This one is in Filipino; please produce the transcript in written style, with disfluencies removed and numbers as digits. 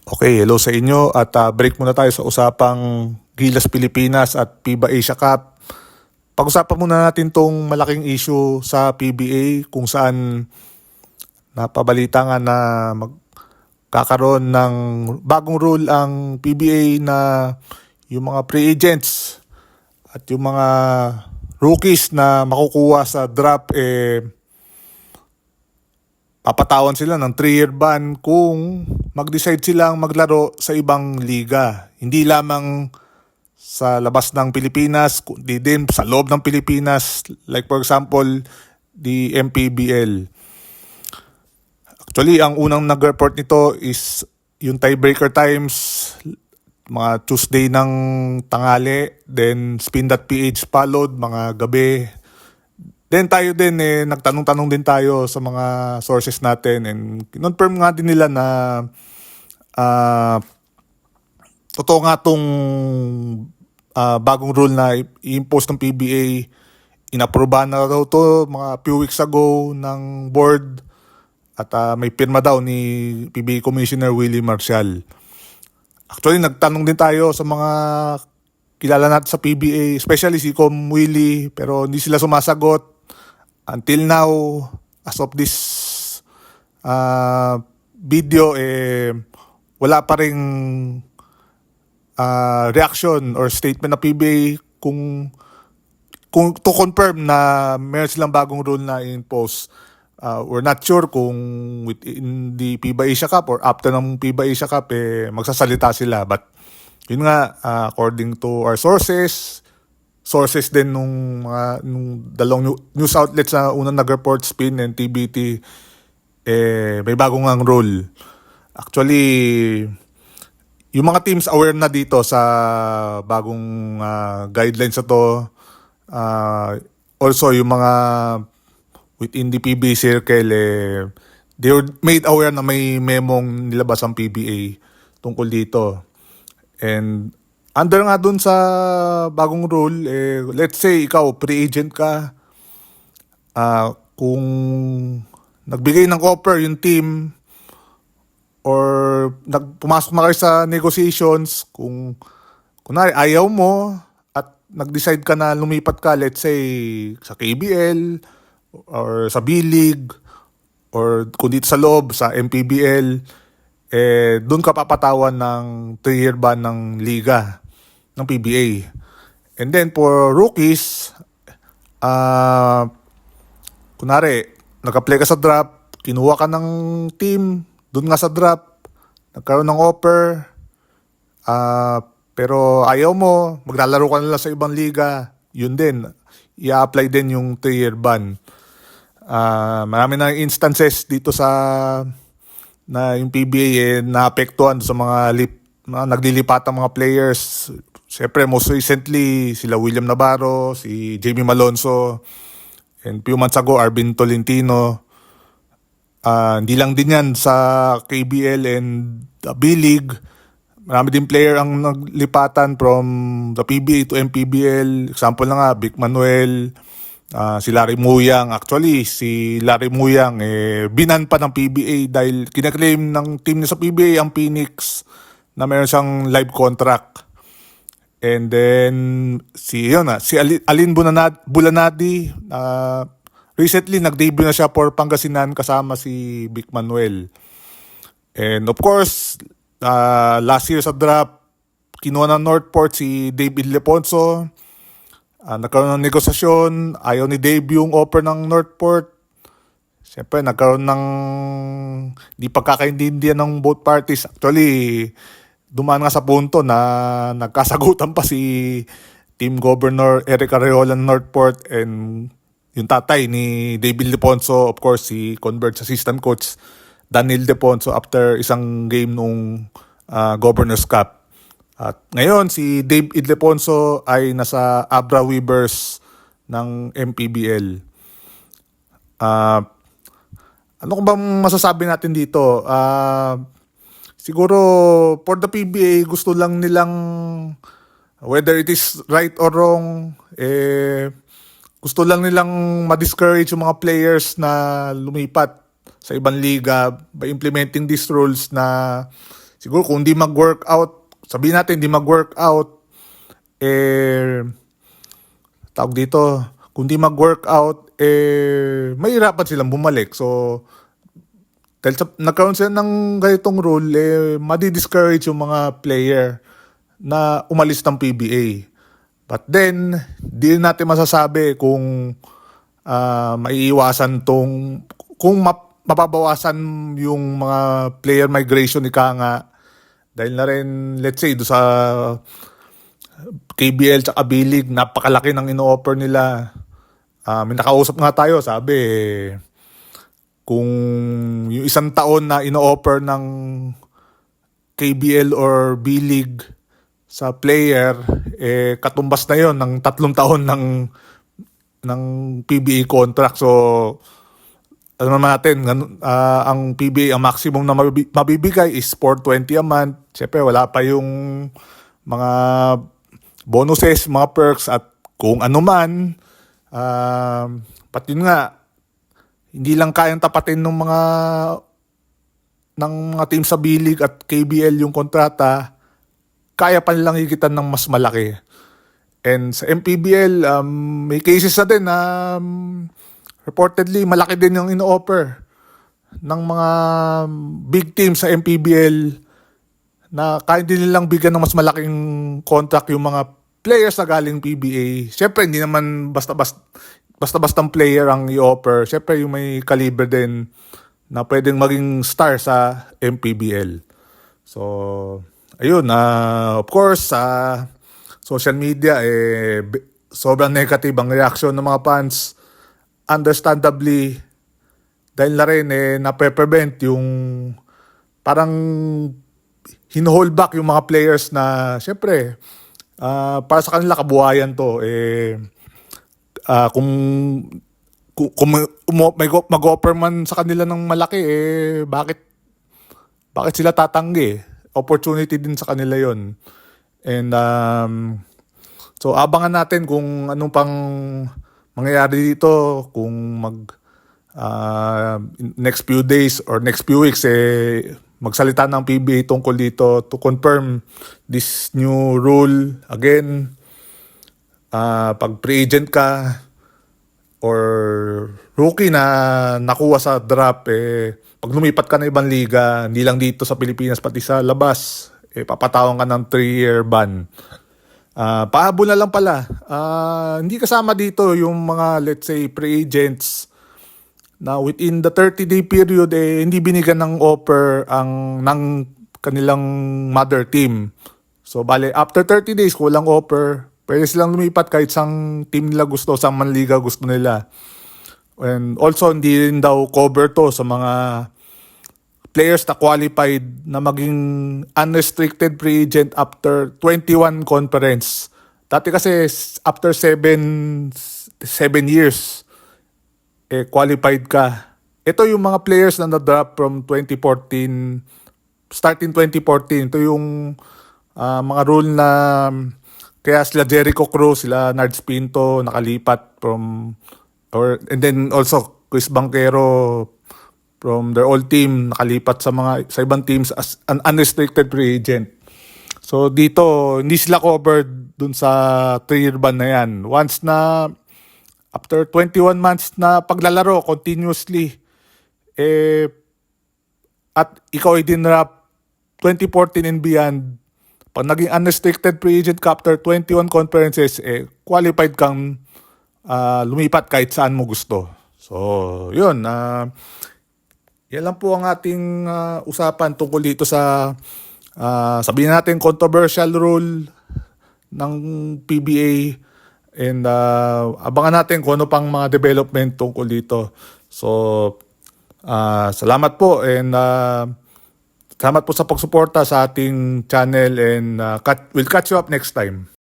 Okay, hello sa inyo at break muna tayo sa usapang Gilas Pilipinas at FIBA Asia Cup. Pag-usapan muna natin tong malaking issue sa PBA kung saan napabalita nga na magkakaroon ng bagong rule ang PBA na yung mga free agents at yung mga rookies na makukuha sa draft papatawan sila ng 3-year ban kung mag-decide silang maglaro sa ibang liga. Hindi lamang sa labas ng Pilipinas, kundi din sa loob ng Pilipinas. Like for example, the MPBL. Actually, ang unang nag-report nito is yung tiebreaker times, mga Tuesday ng tanghali, then spin.ph followed, mga gabi. Then tayo din nagtanong-tanong din tayo sa mga sources natin and confirm nga din nila na totoo nga tong bagong rule na i-impose ng PBA. Inaprobahan na daw to mga few weeks ago ng board at may pirma daw ni PBA Commissioner Willie Marcial. Actually, nagtanong din tayo sa mga kilala natin sa PBA, especially si Com Willie, pero hindi sila sumasagot. Until now, as of this video, wala pa ring reaction or statement na PBA kung to confirm na meron silang bagong rule na impose. We're not sure kung within the FIBA Asia Cup or after ng FIBA Asia Cup magsasalita sila. But yun nga, according to our sources din nung dalawang news outlets na unang nag-report, Spin and TBT, may bagong ang rule. Actually, yung mga teams aware na dito sa bagong guidelines na to. Also, yung mga within the PBA circle, they were made aware na may memong nilabas ang PBA tungkol dito. And under nga dun sa bagong rule, let's say ikaw, free agent ka, kung nagbigay ng offer yung team or pumasok na kayo sa negotiations, kung kunwari ayaw mo at nag-decide ka na lumipat ka, let's say sa KBL or sa B-League or kung dito sa loob, sa MPBL, doon ka papatawan ng 3-year ban ng liga ng PBA. And then for rookies, kunwari, nag-apply ka sa draft, kinuha ka ng team, doon nga sa draft, nagkaroon ng offer, pero ayaw mo, maglalaro ka na lang sa ibang liga, yun din, i-apply din yung 3-year ban. Marami na instances dito na yung PBA naapektuhan sa mga naglilipatang mga players. Siyempre, most recently, sila William Navarro, si Jamie Malonzo, and few months ago, Arvin Tolentino. Hindi lang din yan sa KBL and the B-League. Marami din player ang naglipatan from the PBA to MPBL. Example na nga, Vic Manuel, si Larry Muyang. Actually, si Larry Muyang binan pa ng PBA dahil kinaklaim ng team niya sa PBA ang Phoenix na meron siyang live contract. And then si Alin Bulanadi, recently nag-debut na siya for Pangasinan kasama si Vic Manuel. And of course, last year sa draft, kinuha ng Northport si David Leponso. Nagkaroon ng negosasyon, ayaw ni Dave yung offer ng Northport. Siyempre, nagkaroon ng di pagkakaintindihan ng both parties. Actually, dumaan nga sa punto na nagkasagutan pa si Team Governor Eric Arreola ng Northport and yung tatay ni David Leponso, of course, si Converge assistant coach Daniel Deponso after isang game nung Governor's Cup. At ngayon, si Dave Idleponso ay nasa Abra Weavers ng MPBL. Ano kung bang masasabi natin dito? Siguro, for the PBA, gusto lang nilang, whether it is right or wrong, gusto lang nilang ma-discourage yung mga players na lumipat sa ibang liga by implementing these rules na siguro kung di mag-workout, sabihin natin di mag-workout, tawag dito, kung di mag-workout, mahirapan silang bumalik. So, dahil nagkaroon sila ng ganitong rule, madi-discourage yung mga player na umalis ng PBA. But then, di natin masasabi kung maiiwasan kung mapabawasan yung mga player migration ika nga. Dahil na rin, let's say, do sa KBL tsaka B-League, napakalaki ng ino-offer nila. May nakausap nga tayo, sabi, kung yung isang taon na ino-offer ng KBL or B-League sa player, katumbas na yon ng 3 taon ng PBA contract. So, alam naman natin, ang PBA, ang maximum na mabibigay is 420 a month. Siyempre, wala pa yung mga bonuses, mga perks, at kung ano man. Pati yun nga, hindi lang kayang tapatin ng mga team sa B-League at KBL yung kontrata, kaya pa nilang higitan ng mas malaki. And sa MPBL, may cases na din na reportedly malaki din yung ino-offer ng mga big teams sa MPBL na kaya din nilang bigyan ng mas malaking contract yung mga players na galing PBA. Siyempre, hindi naman basta-bastang player ang i-offer. Siyempre, yung may caliber din na pwedeng maging star sa MPBL. So, ayun, of course, sa social media, sobrang negative ang reaction ng mga fans. Understandably, dahil na rin, na-prevent yung parang hino-hold back yung mga players na, syempre, para sa kanila kabuhayan to. Kung may mag-offer man sa kanila ng malaki, bakit sila tatanggi? Opportunity din sa kanila yon. And so abangan natin kung anong pang mangyayari dito, kung next few days or next few weeks magsalita ng PBA tungkol dito to confirm this new rule again. Pag free agent ka or rookie na nakuha sa draft, pag lumipat ka na ibang liga, hindi lang dito sa Pilipinas, pati sa labas, papatawan ka ng 3-year ban. Pahabol na lang pala. Hindi kasama dito yung mga, let's say, free agents na within the 30-day period, hindi binigyan ng offer ng kanilang mother team. So, bale, after 30 days, kulang offer, pwede silang lumipat kahit sang team nila gusto, sang manliga gusto nila. And also, hindi rin daw cover to sa mga players na qualified na maging unrestricted free agent after 21 conference. Dati kasi after 7 years, qualified ka. Ito yung mga players na na-drop from 2014, starting 2014. Ito yung mga rule na kaya sila Jericho Cruz, sila Nards Pinto nakalipat and then also Chris Banquero from their old team nakalipat sa ibang teams as an unrestricted free agent. So dito hindi sila covered dun sa 3-year ban na yan. Once na after 21 months na paglalaro continuously, at ikaw ay dinrap 2014 and beyond, pag naging unrestricted free agent ka after 21 conferences, qualified kang lumipat kahit saan mo gusto. So, yun. Yan lang po ang ating usapan tungkol dito sa, sabihin natin, controversial rule ng PBA. And abangan natin kung ano pang mga development tungkol dito. So, salamat po and salamat po sa pagsuporta sa ating channel and we'll catch you up next time.